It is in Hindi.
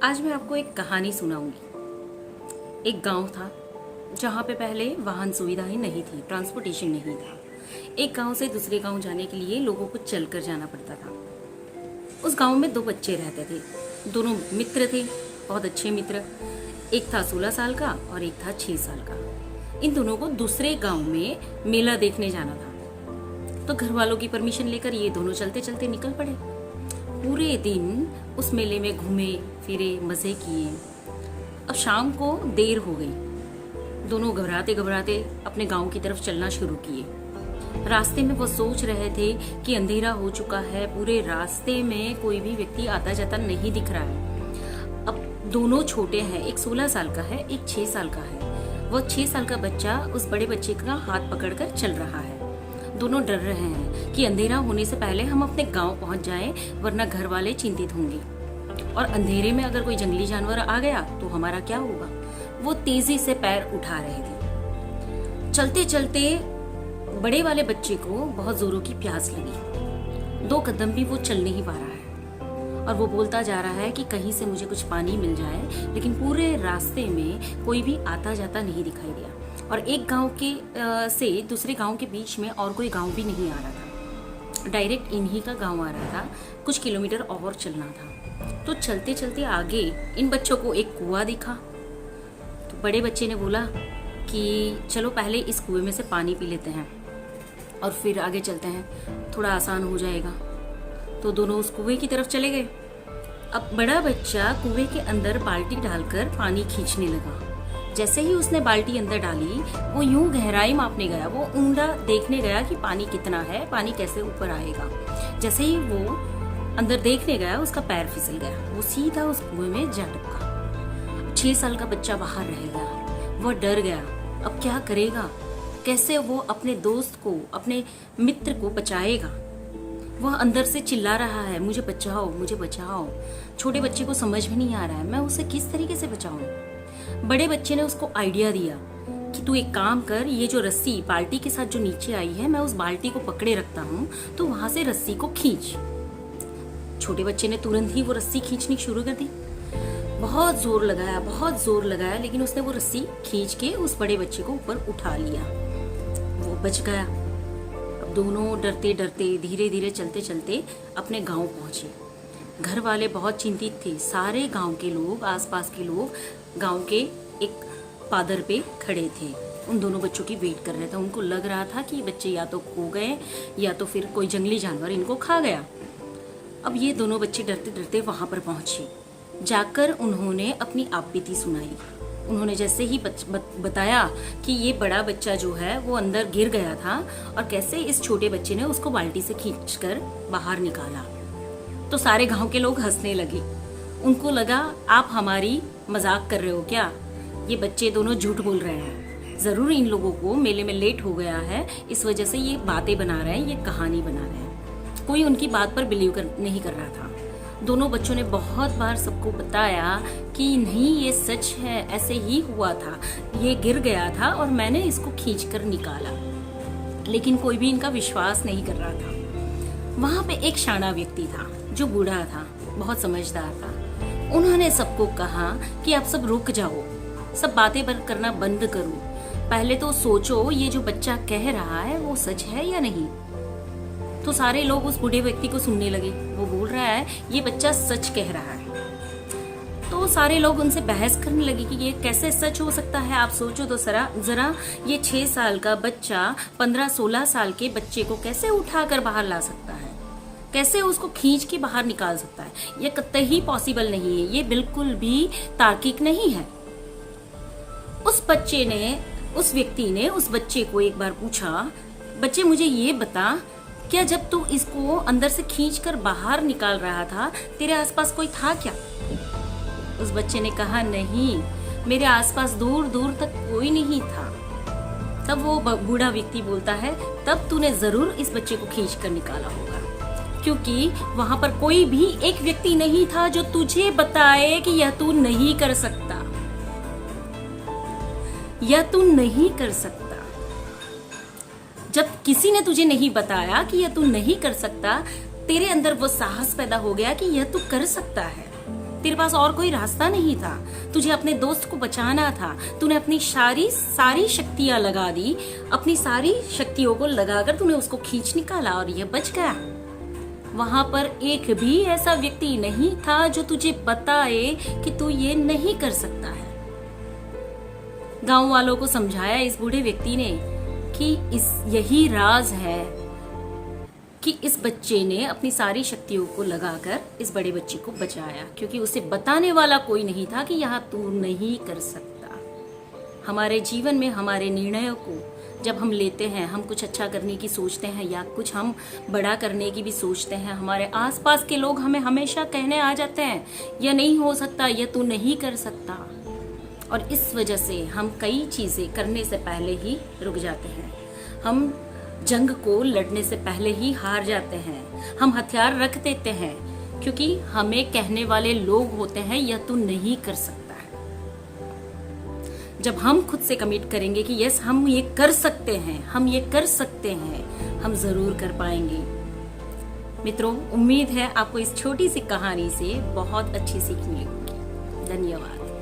आज मैं आपको एक कहानी सुनाऊंगी। एक गांव था जहाँ पे पहले वाहन सुविधा ही नहीं थी, ट्रांसपोर्टेशन नहीं था। एक गांव से दूसरे गांव जाने के लिए लोगों को चलकर जाना पड़ता था। उस गांव में 2 बच्चे रहते थे। दोनों मित्र थे, बहुत अच्छे मित्र। एक था 16 साल का और एक था 6 साल का। इन दोनों को दूसरे गांव में मेला देखने जाना था, तो घर वालों की परमिशन लेकर ये दोनों चलते चलते निकल पड़े। पूरे दिन उस मेले में घूमे फिरे, मजे किए। अब शाम को देर हो गई। दोनों घबराते घबराते अपने गांव की तरफ चलना शुरू किए। रास्ते में वो सोच रहे थे कि अंधेरा हो चुका है, पूरे रास्ते में कोई भी व्यक्ति आता जाता नहीं दिख रहा है। अब दोनों छोटे हैं, एक 16 साल का है, एक 6 साल का है। वो 6 साल का बच्चा उस बड़े बच्चे का हाथ पकड़कर चल रहा है। दोनों डर रहे हैं कि अंधेरा होने से पहले हम अपने गांव पहुंच जाएं, वरना घर वाले चिंतित होंगे और अंधेरे में अगर कोई जंगली जानवर आ गया तो हमारा क्या होगा। वो तेजी से पैर उठा रहे थे। चलते चलते बड़े वाले बच्चे को बहुत जोरों की प्यास लगी। 2 कदम भी वो चल नहीं पा रहा है और वो बोलता जा रहा है कि कहीं से मुझे कुछ पानी मिल जाए, लेकिन पूरे रास्ते में कोई भी आता जाता नहीं दिखाई दिया और एक गांव के से दूसरे गांव के बीच में और कोई गांव भी नहीं आ रहा था। डायरेक्ट इन्हीं का गांव आ रहा था। कुछ किलोमीटर और चलना था। तो चलते चलते आगे इन बच्चों को एक कुआं दिखा। तो बड़े बच्चे ने बोला कि चलो पहले इस कुएं में से पानी पी लेते हैं और फिर आगे चलते हैं, थोड़ा आसान हो जाएगा। तो दोनों उस कुएं की तरफ चले गए। अब बड़ा बच्चा कुएं के अंदर बाल्टी डालकर पानी खींचने लगा। जैसे ही उसने बाल्टी अंदर डाली, वो यूं गहराई मापने गया। वो ऊंधा देखने गया कि पानी कितना है, पानी कैसे ऊपर आएगा। जैसे ही वो अंदर देखने गया, उसका पैर फिसल गया। वो सीधा उस कुएं में जा टपका। 6 साल का बच्चा बाहर रह गया। वो डर गया। अब क्या करेगा, कैसे वो अपने दोस्त को, अपने मित्र को बचाएगा। वह अंदर से चिल्ला रहा है, मुझे बचाओ, मुझे बचाओ। छोटे बच्चे को समझ में नहीं आ रहा है, मैं उसे किस तरीके से बचाऊं। बड़े बच्चे ने उसको आइडिया दिया कि तू एक काम कर, ये जो रस्सी बाल्टी के साथ जो नीचे आई है, मैं उस बाल्टी को पकड़े रखता हूँ, तो वहां से रस्सी को खींच। छोटे बच्चे ने तुरंत ही वो रस्सी खींचनी शुरू कर दी। बहुत जोर लगाया, लेकिन उसने वो रस्सी खींच के उस बड़े बच्चे को ऊपर उठा लिया। वो बच गया। अब दोनों डरते डरते धीरे धीरे चलते चलते अपने गांव पहुंचे। घर वाले बहुत चिंतित थे। सारे गांव के लोग, आसपास के लोग गांव के एक पादर पे खड़े थे, उन दोनों बच्चों की वेट कर रहे थे। उनको लग रहा था कि बच्चे या तो खो गए या तो फिर कोई जंगली जानवर इनको खा गया। अब ये दोनों बच्चे डरते डरते वहां पर पहुंचे। जाकर उन्होंने अपनी आपबीती सुनाई। उन्होंने जैसे ही बताया कि ये बड़ा बच्चा जो है वो अंदर गिर गया था और कैसे इस छोटे बच्चे ने उसको बाल्टी से खींचकर बाहर निकाला, तो सारे गांव के लोग हंसने लगे। उनको लगा आप हमारी मजाक कर रहे हो क्या, ये बच्चे दोनों झूठ बोल रहे हैं। जरूर इन लोगों को मेले में लेट हो गया है, इस वजह से ये बातें बना रहे हैं, ये कहानी बना रहे हैं। कोई उनकी बात पर बिलीव नहीं कर रहा था। दोनों बच्चों ने बहुत बार सबको बताया कि नहीं, ये सच है, ऐसे ही हुआ था, ये गिर गया था और मैंने इसको खींचकर निकाला, लेकिन कोई भी इनका विश्वास नहीं कर रहा था। वहां पे एक शाना व्यक्ति था जो बूढ़ा था, बहुत समझदार था। उन्होंने सबको कहा कि आप सब रुक जाओ, सब बातें करना बंद करो, पहले तो सोचो ये जो बच्चा कह रहा है वो सच है या नहीं। तो सारे लोग उस बूढ़े व्यक्ति को सुनने लगे। वो बोल रहा है ये बच्चा सच कह रहा है। तो सारे लोग उनसे बहस करने लगे कि ये कैसे सच हो सकता है। आप सोचो तो जरा ये 6 साल का बच्चा 15-16 साल के बच्चे को कैसे उठाकर बाहर ला सकता है, कैसे उसको खींच के बाहर निकाल सकता है। ये कतई पॉसिबल नहीं है, ये बिल्कुल भी तार्किक नहीं है। उस व्यक्ति ने उस बच्चे को एक बार पूछा, बच्चे मुझे ये बता, क्या जब तू इसको अंदर से खींचकर बाहर निकाल रहा था तेरे आसपास कोई था क्या? उस बच्चे ने कहा नहीं, मेरे आसपास दूर दूर तक कोई नहीं था। तब वो बूढ़ा व्यक्ति बोलता है, तब तूने जरूर इस बच्चे को खींचकर निकाला होगा, क्योंकि वहां पर कोई भी एक व्यक्ति नहीं था जो तुझे बताए कि यह तू नहीं कर सकता, यह तू नहीं कर सकता। जब किसी ने तुझे नहीं बताया कि यह तू नहीं कर सकता, तेरे अंदर वो साहस पैदा हो गया कि यह तू कर सकता है। तेरे पास और कोई रास्ता नहीं था, तुझे अपने दोस्त को बचाना था। तूने अपनी सारी शक्तियां लगा दी, अपनी सारी शक्तियों को लगाकर तूने उसको खींच निकाला और यह बच गया। वहां पर एक भी ऐसा व्यक्ति नहीं था जो तुझे बताए कि तू ये नहीं कर सकता है। गांव वालों को समझाया इस बूढ़े व्यक्ति ने कि यही राज है कि इस बच्चे ने अपनी सारी शक्तियों को लगाकर इस बड़े बच्चे को बचाया, क्योंकि उसे बताने वाला कोई नहीं था कि यहाँ तू नहीं कर सकता। हमारे जीवन में हमारे निर्णयों को जब हम लेते हैं, हम कुछ अच्छा करने की सोचते हैं या कुछ हम बड़ा करने की भी सोचते हैं, हमारे आसपास के लोग हमें हमेशा कहने आ जाते हैं यह नहीं हो सकता, यह तू नहीं कर सकता। और इस वजह से हम कई चीजें करने से पहले ही रुक जाते हैं। हम जंग को लड़ने से पहले ही हार जाते हैं। हम हथियार रख देते हैं क्योंकि हमें कहने वाले लोग होते हैं यह तू नहीं कर सकता है। जब हम खुद से कमिट करेंगे कि यस हम ये कर सकते हैं, हम ये कर सकते हैं, हम जरूर कर पाएंगे। मित्रों, उम्मीद है आपको इस छोटी सी कहानी से बहुत अच्छी सीख मिली होगी। धन्यवाद।